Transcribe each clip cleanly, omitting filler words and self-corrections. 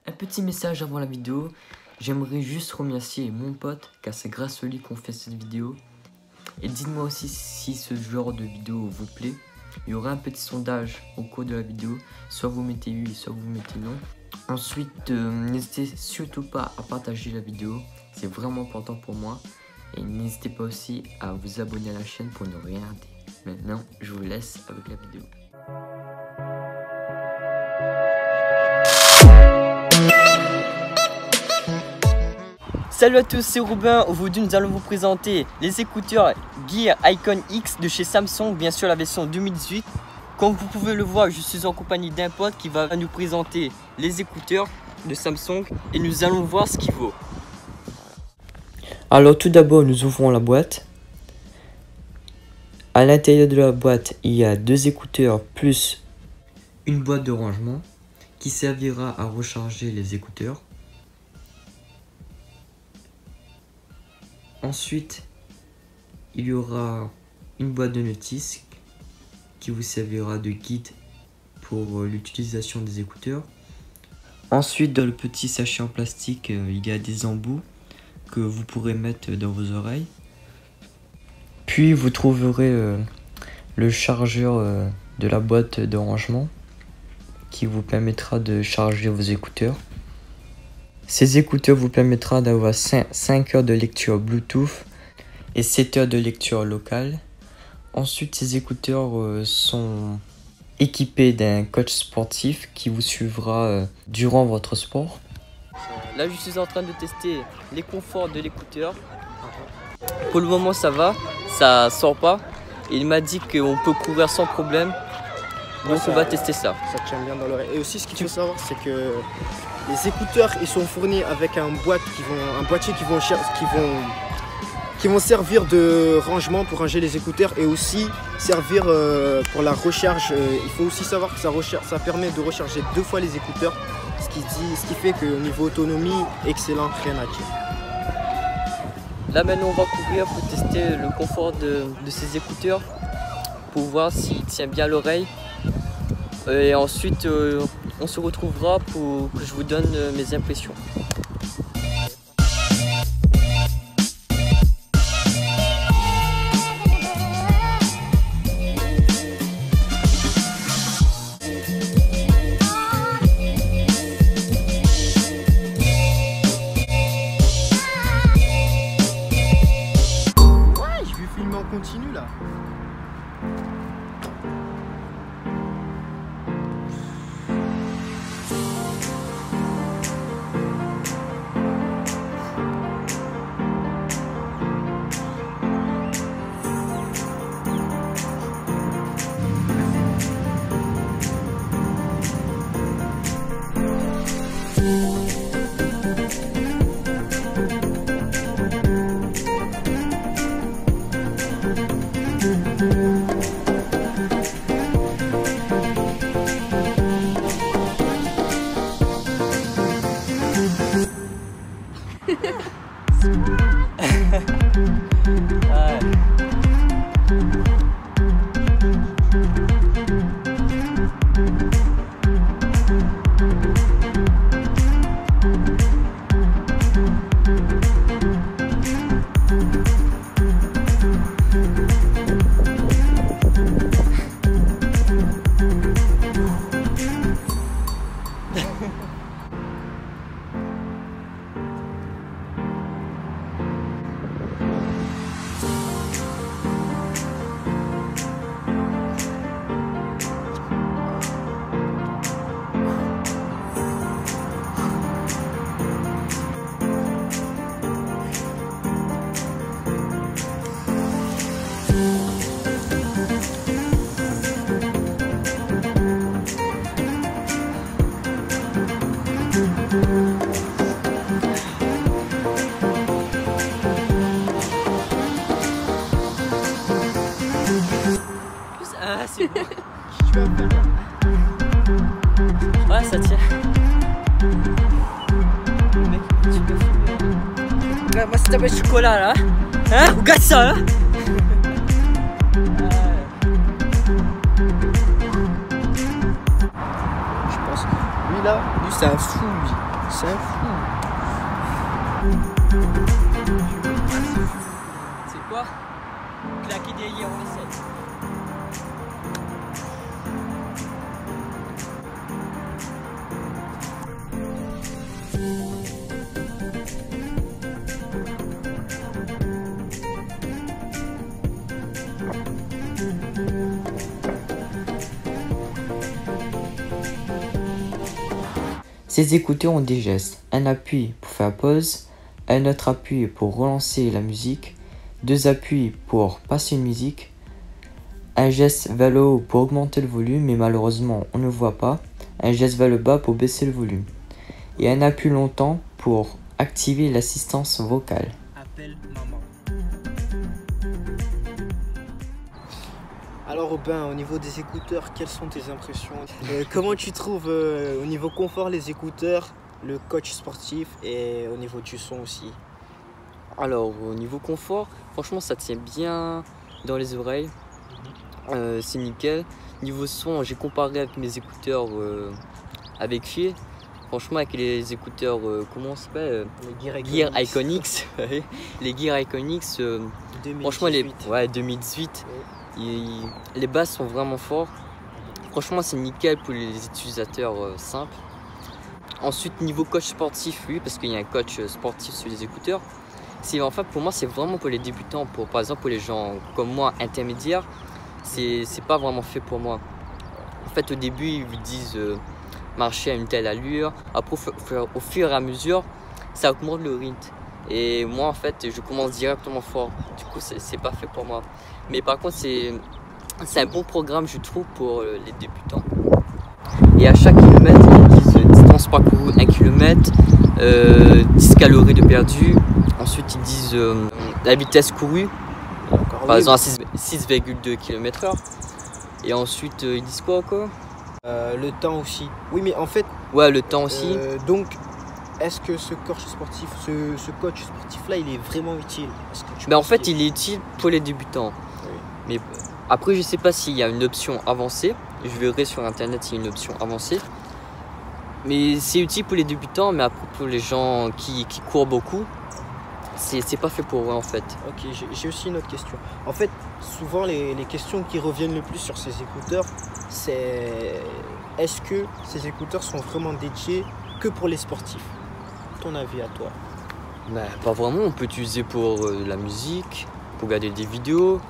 Un petit message avant la vidéo. J'aimerais juste remercier mon pote, car c'est grâce à lui qu'on fait cette vidéo. Et dites-moi aussi si ce genre de vidéo vous plaît. Il y aura un petit sondage au cours de la vidéo. Soit vous mettez oui, soit vous mettez non. Ensuite, n'hésitez surtout pas à partager la vidéo. C'est vraiment important pour moi. Et n'hésitez pas aussi à vous abonner à la chaîne pour ne rien rater. Maintenant, je vous laisse avec la vidéo. Salut à tous, c'est Robin. Aujourd'hui nous allons vous présenter les écouteurs Gear Icon X de chez Samsung, bien sûr la version 2018. Comme vous pouvez le voir, je suis en compagnie d'un pote qui va nous présenter les écouteurs de Samsung et nous allons voir ce qu'il vaut. Alors tout d'abord nous ouvrons la boîte. À l'intérieur de la boîte il y a deux écouteurs plus une boîte de rangement qui servira à recharger les écouteurs. Ensuite, il y aura une boîte de notices qui vous servira de guide pour l'utilisation des écouteurs. Ensuite, dans le petit sachet en plastique, il y a des embouts que vous pourrez mettre dans vos oreilles. Puis, vous trouverez le chargeur de la boîte de rangement qui vous permettra de charger vos écouteurs. Ces écouteurs vous permettra d'avoir 5 heures de lecture Bluetooth et 7 heures de lecture locale. Ensuite, ces écouteurs sont équipés d'un coach sportif qui vous suivra durant votre sport. Là, je suis en train de tester les conforts de l'écouteur. Pour le moment, ça va, ça sort pas. Il m'a dit qu'on peut courir sans problème. Donc, on va tester ça. Ça tient bien dans l'oreille. Et aussi, ce qu'il faut savoir, c'est que les écouteurs, ils sont fournis avec un boîtier qui vont servir de rangement pour ranger les écouteurs et aussi servir pour la recharge. Il faut aussi savoir que ça permet de recharger 2 fois les écouteurs, ce qui fait qu'au niveau autonomie, excellent, rien à dire. Là maintenant on va courir pour tester le confort de ces écouteurs pour voir s'il tient bien l'oreille. Et ensuite on se retrouvera pour que je vous donne mes impressions. Ouais, je vais filmer en continu là. Ah c'est bon. Tu vas faire là. Ouais ça tient. Mec, tu peux filmer. Regarde, moi c'est ta chocolat là. Hein? Regarde ça là. Je pense. Lui là, lui c'est un fou lui. 5. C'est quoi? Claquer des yeux en essai. Ces écouteurs ont des gestes, un appui pour faire pause, un autre appui pour relancer la musique, 2 appuis pour passer une musique, un geste vers le haut pour augmenter le volume mais malheureusement on ne voit pas, un geste vers le bas pour baisser le volume et un appui longtemps pour activer l'assistance vocale. Appelle maman. Alors Robin, au niveau des écouteurs, quelles sont tes impressions? Comment tu trouves au niveau confort les écouteurs, le coach sportif et au niveau du son aussi? Alors au niveau confort, franchement ça tient bien dans les oreilles, c'est nickel. Niveau son, j'ai comparé avec mes écouteurs avec fil. Franchement avec les écouteurs, comment on s'appelle, Les Gear Iconics, les Gear Iconics, 2018. franchement 2018, les basses sont vraiment forts. Franchement c'est nickel pour les utilisateurs simples. Ensuite niveau coach sportif, oui, parce qu'il y a un coach sportif sur les écouteurs. Enfin pour moi c'est vraiment pour les débutants, par exemple pour les gens comme moi intermédiaires, c'est pas vraiment fait pour moi. En fait au début ils vous disent marcher à une telle allure, après au fur et à mesure ça augmente le rythme. Et moi en fait je commence directement fort, du coup c'est pas fait pour moi. Mais par contre c'est un bon programme je trouve pour les débutants. Et à chaque kilomètre ils disent distance parcourue 1 km, 10 calories de perdu. Ensuite ils disent la vitesse courue, par exemple à 6,2 km/h. Et ensuite ils disent quoi encore? Le temps aussi. Oui mais en fait... Ouais, le temps aussi. Donc est-ce que ce coach sportif, ce coach sportif là il est vraiment utile? En fait il est utile pour les débutants. Oui. Mais après je sais pas s'il y a une option avancée. Je verrai sur internet s'il y a une option avancée. Mais c'est utile pour les débutants, mais après pour les gens qui courent beaucoup, c'est pas fait pour eux en fait. Ok, j'ai aussi une autre question. En fait, souvent les questions qui reviennent le plus sur ces écouteurs, c'est est-ce que ces écouteurs sont vraiment dédiés que pour les sportifs? Ton avis à toi? Pas vraiment, on peut utiliser pour la musique, pour regarder des vidéos.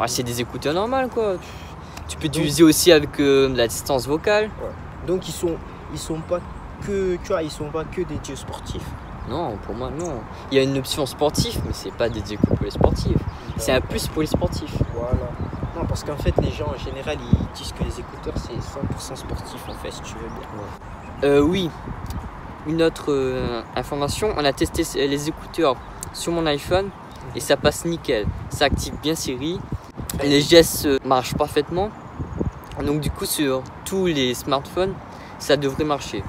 C'est des écouteurs normaux quoi. Tu peux utiliser aussi avec l'assistance vocale. Ouais. Donc ils sont pas que, tu vois, ils sont pas que dédiés aux sportifs. Non, pour moi non. Il y a une option sportive, mais c'est pas dédié que pour les sportifs. C'est un plus pour les sportifs. Voilà. Non, parce qu'en fait les gens en général ils disent que les écouteurs c'est 100% sportif en fait, si tu veux bien. Ouais. Oui. Une autre information, on a testé les écouteurs sur mon iPhone et ça passe nickel. Ça active bien Siri. Les gestes marchent parfaitement. Donc du coup sur tous les smartphones, ça devrait marcher.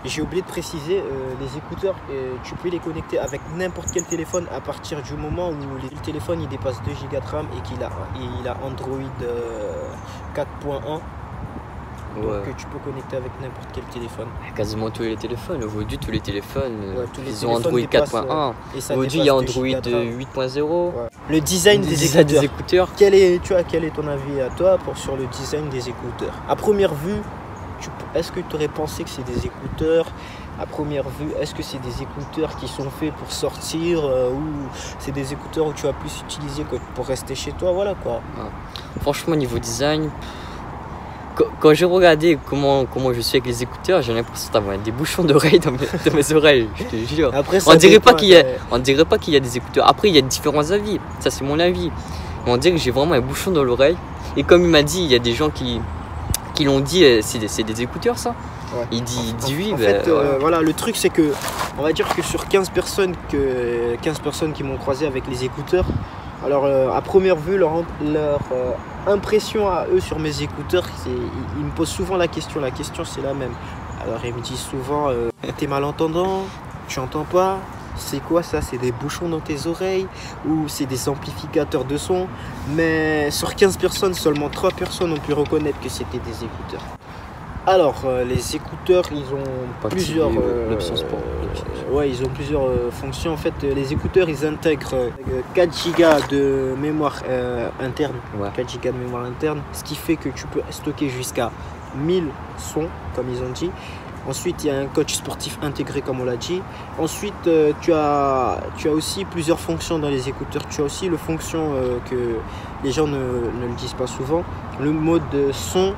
J'ai oublié de préciser, les écouteurs, tu peux les connecter avec n'importe quel téléphone à partir du moment où le téléphone il dépasse 2 Go de RAM et qu'il a Android 4.1. Donc tu peux connecter avec n'importe quel téléphone. Quasiment tous les téléphones. Aujourd'hui tous les téléphones, ils ont téléphones Android 4.1. Aujourd'hui il y a Android 8.0 Ouais. Le design des écouteurs. Quel est ton avis à toi sur le design des écouteurs? À première vue, est-ce que tu aurais pensé que c'est des écouteurs? À première vue, est-ce que c'est des écouteurs qui sont faits pour sortir ou c'est des écouteurs où tu vas plus utiliser pour rester chez toi? Voilà quoi. Franchement niveau design, quand j'ai regardé comment je suis avec les écouteurs, j'ai l'impression d'avoir des bouchons d'oreilles dans mes oreilles, je te jure. Après, on dirait pas qu'il y a des écouteurs. Après il y a différents avis, ça c'est mon avis. Mais on dirait que j'ai vraiment un bouchon dans l'oreille. Et comme il m'a dit, il y a des gens qui l'ont dit, c'est des écouteurs ça. Ouais. Il dit oui. En fait, voilà, le truc c'est que, on va dire que sur 15 personnes qui m'ont croisé avec les écouteurs, alors à première vue, leur impression à eux sur mes écouteurs, ils me posent souvent la question c'est la même. Alors ils me disent souvent, t'es malentendant, tu entends pas, c'est quoi ça? C'est des bouchons dans tes oreilles ou c'est des amplificateurs de son? Mais sur 15 personnes, seulement 3 personnes ont pu reconnaître que c'était des écouteurs. Alors, les écouteurs, ils ont Pas plusieurs. activer, l'option sport. Ouais, ils ont plusieurs fonctions. En fait, les écouteurs, ils intègrent 4 Go de mémoire interne. Ouais. 4 Go de mémoire interne, ce qui fait que tu peux stocker jusqu'à 1000 sons, comme ils ont dit. Ensuite, il y a un coach sportif intégré, comme on l'a dit. Ensuite, tu as aussi plusieurs fonctions dans les écouteurs. Tu as aussi la fonction que les gens ne le disent pas souvent, le mode son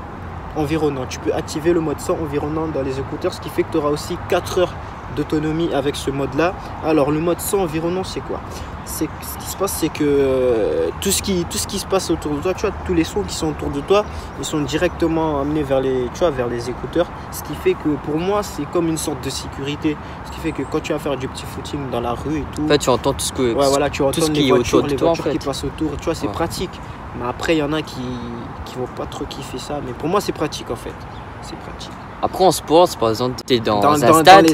environnant. Tu peux activer le mode son environnant dans les écouteurs, ce qui fait que tu auras aussi 4 heures d'autonomie avec ce mode-là. Alors, le mode son environnant, c'est quoi? Ce qui se passe, c'est que tout ce qui se passe autour de toi, tu vois, tous les sons qui sont autour de toi, ils sont directement amenés vers les écouteurs. Ce qui fait que pour moi, c'est comme une sorte de sécurité. Ce qui fait que quand tu vas faire du petit footing dans la rue et tout, En fait, tu entends tout ce que. ouais, voilà, tu entends les voitures, de toi, en fait. qui passent autour. Tu vois, c'est Ouais. pratique. Mais après, il y en a qui vont pas trop kiffer ça. Mais pour moi, c'est pratique en fait. C'est pratique. Après, en sport, par exemple, tu es dans un stade.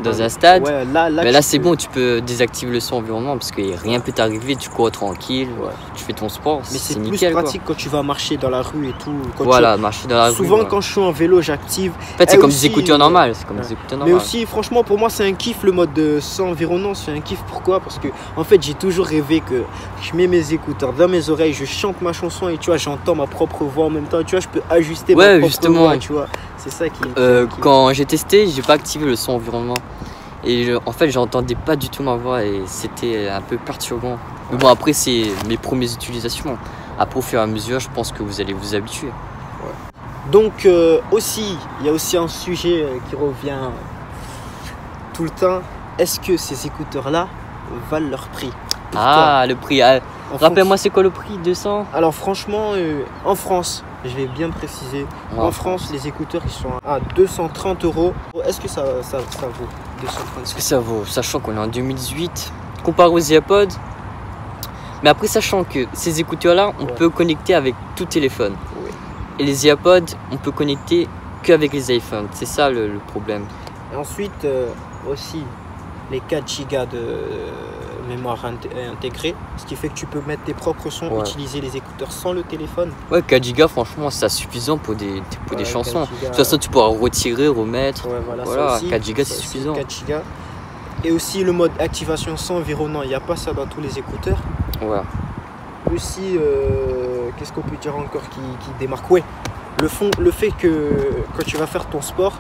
Dans un stade. Ouais, Mais là, tu c'est peux- bon, tu peux désactiver le son environnement parce que rien peut t'arriver, tu cours tranquille, Ouais. tu fais ton sport, Mais c'est c'est plus nickel. pratique quand tu vas marcher dans la rue et tout. Quand Voilà, marcher dans la rue. Souvent, voilà. quand je suis en vélo, j'active. En fait, c'est Et comme aussi, des écouteurs normales. C'est comme ouais. des écouteurs Mais normales. aussi, franchement, pour moi, c'est un kiff le mode de son environnant. C'est un kiff. Pourquoi? Parce que, en fait, j'ai toujours rêvé que je mets mes écouteurs dans mes oreilles, je chante ma chanson et tu vois, j'entends ma propre voix en même temps. Tu vois, je peux ajuster ma Ouais, propre justement. voix. Tu vois, c'est ça qui. Quand j'ai testé, j'ai pas activé le son environnement. Et en fait, j'entendais pas du tout ma voix et c'était un peu perturbant. Mais bon, après, c'est mes premières utilisations. Après, au fur et à mesure, je pense que vous allez vous habituer. Donc, aussi, il y a aussi un sujet qui revient tout le temps. Est-ce que ces écouteurs-là valent leur prix? Pour Ah, le prix. toi, en Rappelle-moi, c'est quoi le prix? 200? Alors franchement, en France, je vais bien préciser, Ouais, en France, les écouteurs ils sont à 230 €. Est-ce que ça vaut 230 Est-ce que ça vaut? Sachant qu'on est en 2018, comparé aux AirPods. Mais après, sachant que ces écouteurs-là, on Ouais. peut connecter avec tout téléphone. Oui. Et les AirPods, on peut connecter qu'avec les iPhones. C'est ça le problème. Et ensuite, aussi, les 4 Go de mémoire intégrée, ce qui fait que tu peux mettre tes propres sons, Ouais. utiliser les écouteurs sans le téléphone. Ouais, 4 Go, franchement, c'est suffisant pour des Ouais, chansons. 4 De Go, toute façon, tu pourras retirer, remettre. ouais, voilà, Voilà, ça aussi, 4 Go, c'est ça aussi, suffisant. 4 Go. Et aussi le mode activation sans environnant, il n'y a pas ça dans tous les écouteurs. Ouais. Aussi, qu'est-ce qu'on peut dire encore qui démarque? Ouais, le fait que quand tu vas faire ton sport,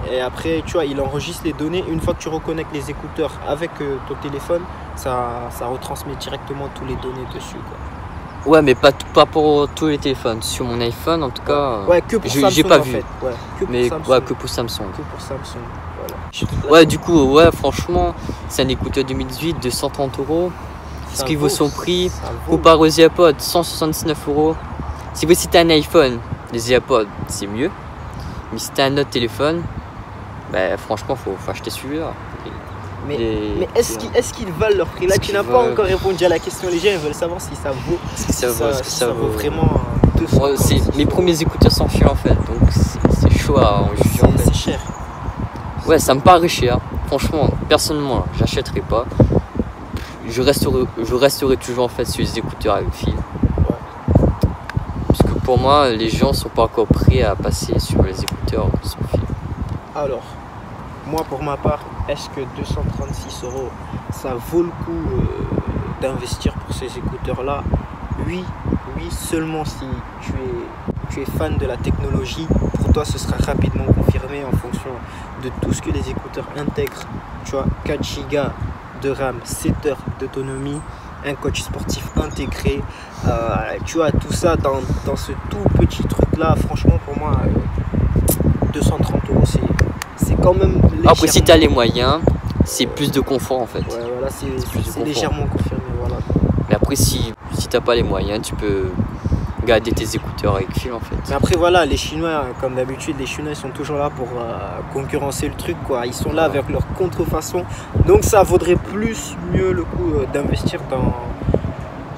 et après, tu vois, il enregistre les données. Une fois que tu reconnectes les écouteurs avec ton téléphone, ça retransmet directement tous les données dessus, quoi. Ouais, mais pas pour tous les téléphones. Sur mon iPhone, en tout cas. Ouais, que pour j'ai Samsung pas en vu. fait. Ouais, que pour Mais Samsung. ouais, que pour Samsung. Que pour Samsung. Voilà. Ouais, du coup, ouais, franchement, c'est un écouteur 2018, 230 €. Ce qui vaut son prix. Ça vaut. Comparé aux AirPods, 169 €. Si vous citez un iPhone, les AirPods, c'est mieux. Mais si t'as un autre téléphone, bah franchement, faut acheter celui-là. Mais est-ce qu'ils valent leur prix? Là, Est-ce tu qu'ils n'as pas valent- encore répondu à la question. Les gens ils veulent savoir si ça vaut. Est-ce que ça vaut, est-ce que si ça vaut vraiment 200 Ouais, €. mes premiers écouteurs sont chers en fait, donc c'est chaud à en juger en fait. C'est cher. Ouais, ça me paraît cher. Franchement, personnellement, j'achèterai pas. Je resterai toujours en fait sur les écouteurs avec fil. Parce que pour moi, les gens sont pas encore prêts à passer sur les écouteurs sans fil. Alors, moi pour ma part, est-ce que 236 €, ça vaut le coup d'investir pour ces écouteurs-là? Oui, seulement si tu es fan de la technologie. Pour toi, ce sera rapidement confirmé en fonction de tout ce que les écouteurs intègrent. Tu vois, 4 Go de RAM, 7 heures d'autonomie, un coach sportif intégré. Tu vois, tout ça dans ce tout petit truc-là, franchement, pour moi, 230 €, c'est quand même légèrement. Après, si tu as les moyens, c'est plus de confort en fait. Ouais, voilà, plus de c'est confort. légèrement confirmé, voilà. Mais après, si t'as pas les moyens, tu peux garder tes écouteurs avec fil en fait. Mais après, voilà, les Chinois, comme d'habitude, les Chinois, ils sont toujours là pour concurrencer le truc, quoi. Ils sont là avec leur contrefaçon. Donc, ça vaudrait mieux le coup d'investir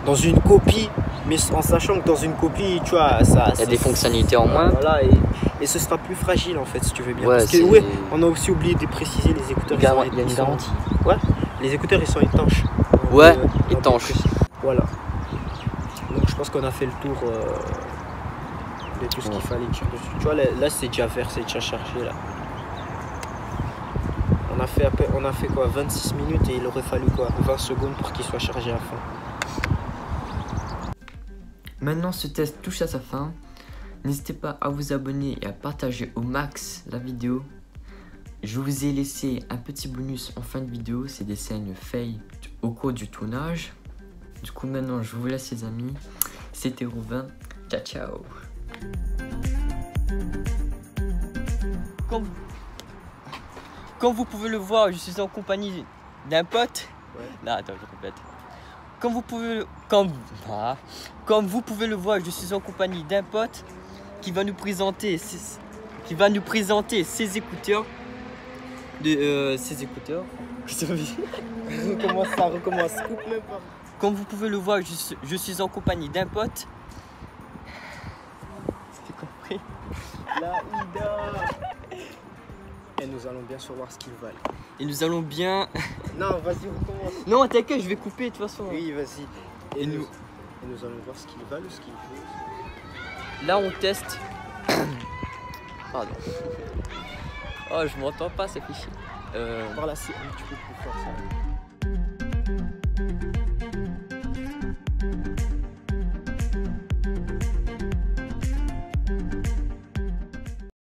dans une copie, mais en sachant que dans une copie, tu vois, Il y a des fonctionnalités en moins. Voilà, et ce sera plus fragile, en fait, si tu veux bien. Ouais, Parce que, c'est- ouais, on a aussi oublié de préciser, les écouteurs, Il y a une garantie. Ouais, les écouteurs, ils sont étanches. Ouais, On étanches. précise. Voilà. Donc, je pense qu'on a fait le tour Il y a tout ce Ouais. qu'il fallait dire dessus. Tu vois, là c'est déjà vert, c'est déjà chargé là. On a fait quoi, 26 minutes et il aurait fallu quoi, 20 secondes pour qu'il soit chargé à fond. Maintenant, ce test touche à sa fin. N'hésitez pas à vous abonner et à partager au max la vidéo. Je vous ai laissé un petit bonus en fin de vidéo, c'est des scènes fail au cours du tournage. Du coup, maintenant, je vous laisse les amis. C'était Robin. Ciao, ciao. Comme vous pouvez le voir, je suis en compagnie d'un pote. Ouais. Là, attends, je répète. Comme vous pouvez le voir, je suis en compagnie d'un pote qui va nous présenter ses écouteurs. Ses écouteurs. Recommence, coupe même pas. Comme vous pouvez le voir, je suis en compagnie d'un pote. C'était compris. Là, Ida. Et nous allons bien sûr voir ce qu'ils valent. Et nous allons bien. Non, vas-y, recommence. Non, t'inquiète, je vais couper de toute façon. Oui, vas-y. Et nous- nous allons voir ce qu'ils valent ou ce qu'ils font. Là, on teste. Pardon. Oh, je m'entends pas, ça fait chier. Par là, c'est un petit peu plus fort ça.